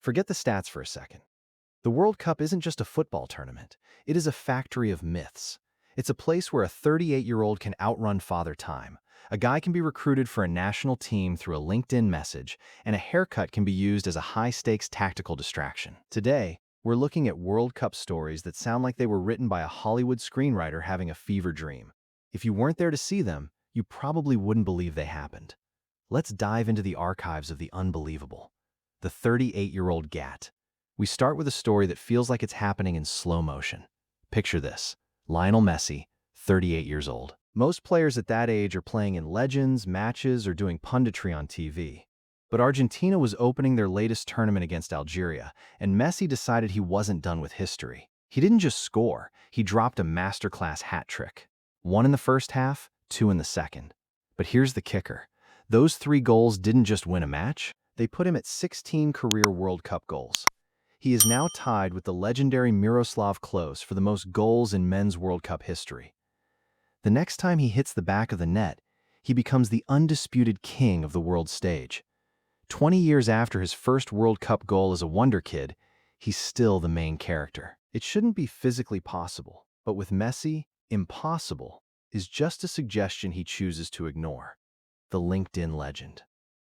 Forget the stats for a second. The World Cup isn't just a football tournament. It is a factory of myths. It's a place where a 38-year-old can outrun Father Time. A guy can be recruited for a national team through a LinkedIn message, and a haircut can be used as a high-stakes tactical distraction. Today, we're looking at World Cup stories that sound like they were written by a Hollywood screenwriter having a fever dream. If you weren't there to see them, you probably wouldn't believe they happened. Let's dive into the archives of the unbelievable. The 38-year-old GAT. We start with a story that feels like it's happening in slow motion. Picture this: Lionel Messi, 38 years old. Most players at that age are playing in legends, matches, or doing punditry on TV. But Argentina was opening their latest tournament against Algeria, and Messi decided he wasn't done with history. He didn't just score, he dropped a masterclass hat trick. 1 in the first half, 2 in the second. But here's the kicker. Those 3 goals didn't just win a match, they put him at 16 career World Cup goals. He is now tied with the legendary Miroslav Klose for the most goals in men's World Cup history. The next time he hits the back of the net, he becomes the undisputed king of the world stage. 20 years after his first World Cup goal as a wonder kid, he's still the main character. It shouldn't be physically possible, but with Messi, impossible is just a suggestion he chooses to ignore. The LinkedIn legend.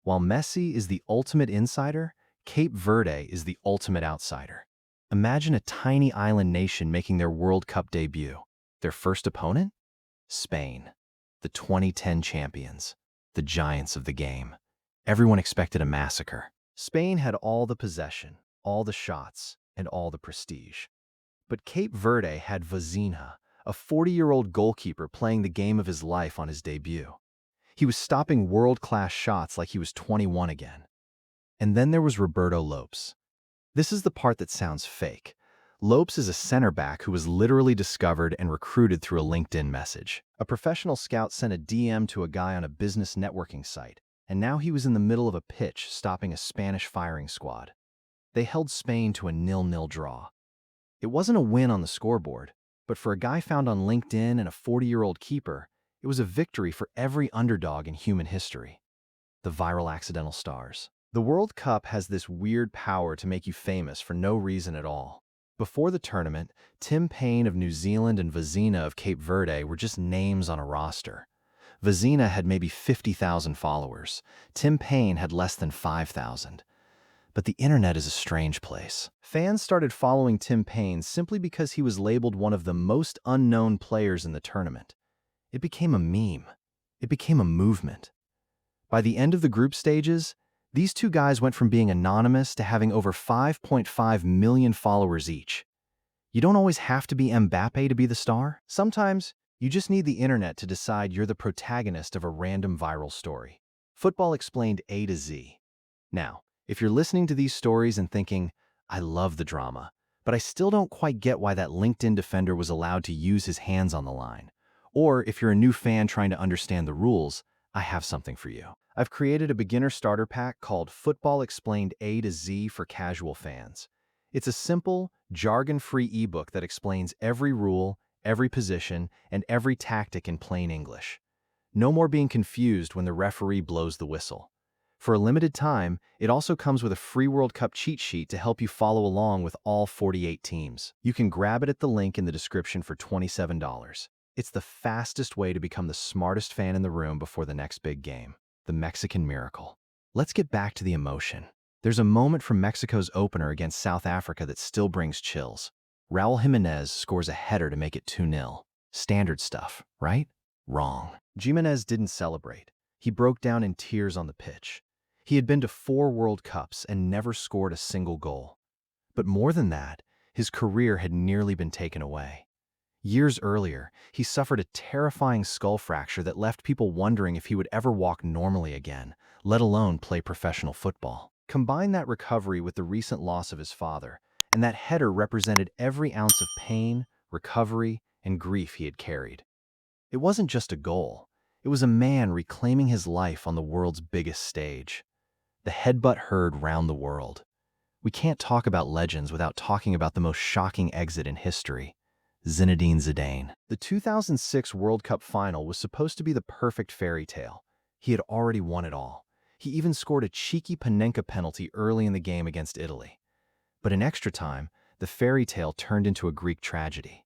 While Messi is the ultimate insider, Cape Verde is the ultimate outsider. Imagine a tiny island nation making their World Cup debut. Their first opponent? Spain, the 2010 champions, the giants of the game. Everyone expected a massacre. Spain had all the possession, all the shots, and all the prestige. But Cape Verde had Vazina, a 40-year-old goalkeeper playing the game of his life on his debut. He was stopping world-class shots like he was 21 again. And then there was Roberto Lopes. This is the part that sounds fake. Lopes is a center back who was literally discovered and recruited through a LinkedIn message. A professional scout sent a DM to a guy on a business networking site, and now he was in the middle of a pitch stopping a Spanish firing squad. They held Spain to a 0-0 draw. It wasn't a win on the scoreboard, but for a guy found on LinkedIn and a 40-year-old keeper, it was a victory for every underdog in human history. The viral accidental stars. The World Cup has this weird power to make you famous for no reason at all. Before the tournament, Tim Payne of New Zealand and Vazina of Cape Verde were just names on a roster. Vazina had maybe 50,000 followers. Tim Payne had less than 5,000. But the internet is a strange place. Fans started following Tim Payne simply because he was labeled one of the most unknown players in the tournament. It became a meme. It became a movement. By the end of the group stages, these 2 guys went from being anonymous to having over 5.5 million followers each. You don't always have to be Mbappe to be the star. Sometimes, you just need the internet to decide you're the protagonist of a random viral story. Football explained A to Z. Now, if you're listening to these stories and thinking, I love the drama, but I still don't quite get why that LinkedIn defender was allowed to use his hands on the line. Or if you're a new fan trying to understand the rules, I have something for you. I've created a beginner starter pack called Football Explained A to Z for casual fans. It's a simple, jargon-free ebook that explains every rule, every position, and every tactic in plain English. No more being confused when the referee blows the whistle. For a limited time, it also comes with a free World Cup cheat sheet to help you follow along with all 48 teams. You can grab it at the link in the description for $27. It's the fastest way to become the smartest fan in the room before the next big game. The Mexican Miracle. Let's get back to the emotion. There's a moment from Mexico's opener against South Africa that still brings chills. Raul Jimenez scores a header to make it 2-0. Standard stuff, right? Wrong. Jimenez didn't celebrate. He broke down in tears on the pitch. He had been to 4 World Cups and never scored a single goal. But more than that, his career had nearly been taken away. Years earlier, he suffered a terrifying skull fracture that left people wondering if he would ever walk normally again, let alone play professional football. Combine that recovery with the recent loss of his father, and that header represented every ounce of pain, recovery, and grief he had carried. It wasn't just a goal. It was a man reclaiming his life on the world's biggest stage. The headbutt heard round the world. We can't talk about legends without talking about the most shocking exit in history. Zinedine Zidane. The 2006 World Cup final was supposed to be the perfect fairy tale. He had already won it all. He even scored a cheeky Panenka penalty early in the game against Italy. But in extra time, the fairy tale turned into a Greek tragedy.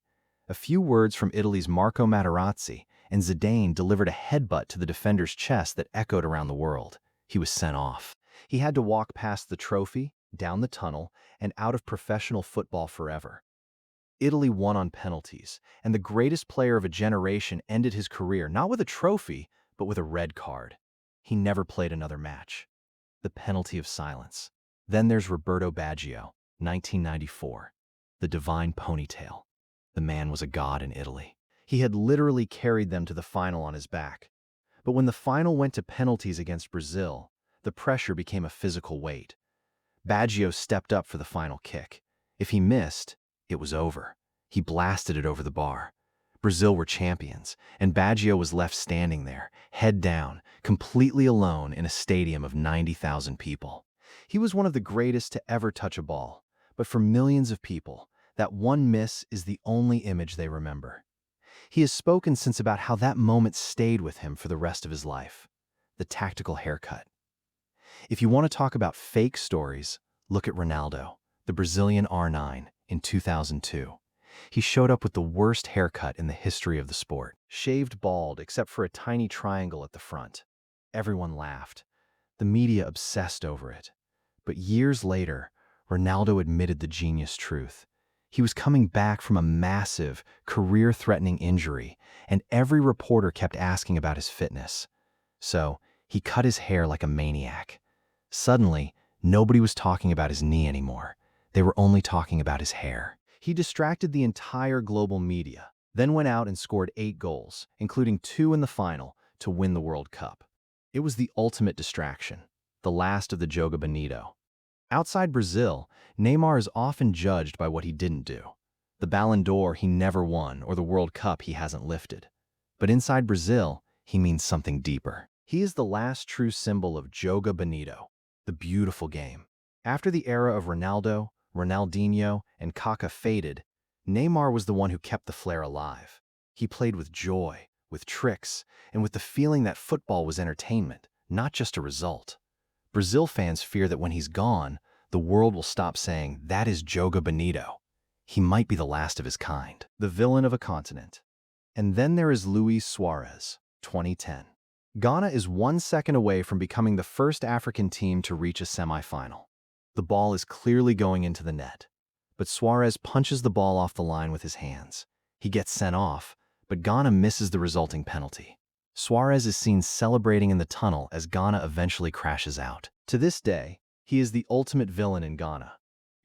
A few words from Italy's Marco Materazzi, and Zidane delivered a headbutt to the defender's chest that echoed around the world. He was sent off. He had to walk past the trophy, down the tunnel, and out of professional football forever. Italy won on penalties, and the greatest player of a generation ended his career not with a trophy, but with a red card. He never played another match. The penalty of silence. Then there's Roberto Baggio, 1994. The divine ponytail. The man was a god in Italy. He had literally carried them to the final on his back. But when the final went to penalties against Brazil, the pressure became a physical weight. Baggio stepped up for the final kick. If he missed, it was over. He blasted it over the bar. Brazil were champions, and Baggio was left standing there, head down, completely alone in a stadium of 90,000 people. He was one of the greatest to ever touch a ball, but for millions of people, that one miss is the only image they remember. He has spoken since about how that moment stayed with him for the rest of his life. The tactical haircut. If you want to talk about fake stories, look at Ronaldo, the Brazilian R9, in 2002. He showed up with the worst haircut in the history of the sport. Shaved bald except for a tiny triangle at the front. Everyone laughed. The media obsessed over it. But years later, Ronaldo admitted the genius truth. He was coming back from a massive, career-threatening injury, and every reporter kept asking about his fitness. So, he cut his hair like a maniac. Suddenly, nobody was talking about his knee anymore. They were only talking about his hair. He distracted the entire global media, then went out and scored 8 goals, including 2 in the final, to win the World Cup. It was the ultimate distraction, the last of the Joga Bonito. Outside Brazil, Neymar is often judged by what he didn't do. The Ballon d'Or he never won or the World Cup he hasn't lifted. But inside Brazil, he means something deeper. He is the last true symbol of Joga Bonito, the beautiful game. After the era of Ronaldo, Ronaldinho, and Kaká faded, Neymar was the one who kept the flair alive. He played with joy, with tricks, and with the feeling that football was entertainment, not just a result. Brazil fans fear that when he's gone, the world will stop saying, "That is Joga Bonito." He might be the last of his kind, the villain of a continent. And then there is Luis Suarez, 2010. Ghana is 1 second away from becoming the first African team to reach a semifinal. The ball is clearly going into the net, but Suarez punches the ball off the line with his hands. He gets sent off, but Ghana misses the resulting penalty. Suarez is seen celebrating in the tunnel as Ghana eventually crashes out. To this day, he is the ultimate villain in Ghana.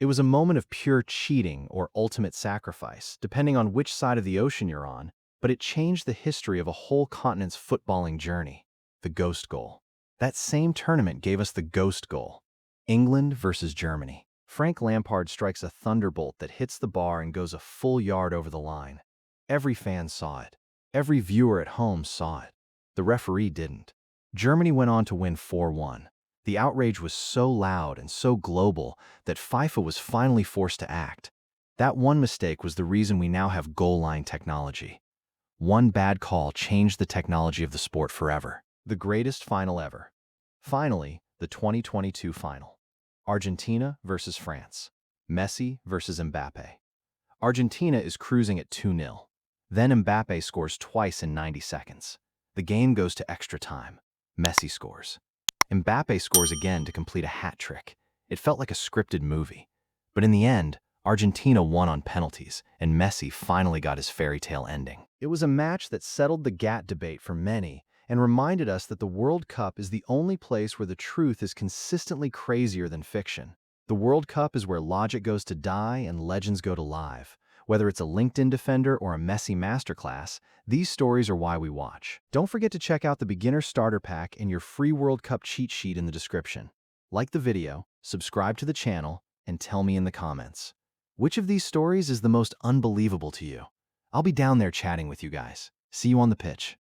It was a moment of pure cheating or ultimate sacrifice, depending on which side of the ocean you're on, but it changed the history of a whole continent's footballing journey. The ghost goal. That same tournament gave us the ghost goal. England versus Germany. Frank Lampard strikes a thunderbolt that hits the bar and goes a full yard over the line. Every fan saw it. Every viewer at home saw it. The referee didn't. Germany went on to win 4-1. The outrage was so loud and so global that FIFA was finally forced to act. That one mistake was the reason we now have goal line technology. One bad call changed the technology of the sport forever. The greatest final ever. Finally, the 2022 final. Argentina versus France. Messi versus Mbappe. Argentina is cruising at 2-0. Then Mbappe scores twice in 90 seconds. The game goes to extra time. Messi scores. Mbappe scores again to complete a hat trick. It felt like a scripted movie. But in the end, Argentina won on penalties, and Messi finally got his fairy tale ending. It was a match that settled the GAT debate for many and reminded us that the World Cup is the only place where the truth is consistently crazier than fiction. The World Cup is where logic goes to die and legends go to live. Whether it's a LinkedIn defender or a Messi masterclass, these stories are why we watch. Don't forget to check out the beginner starter pack and your free World Cup cheat sheet in the description. Like the video, subscribe to the channel, and tell me in the comments. Which of these stories is the most unbelievable to you? I'll be down there chatting with you guys. See you on the pitch.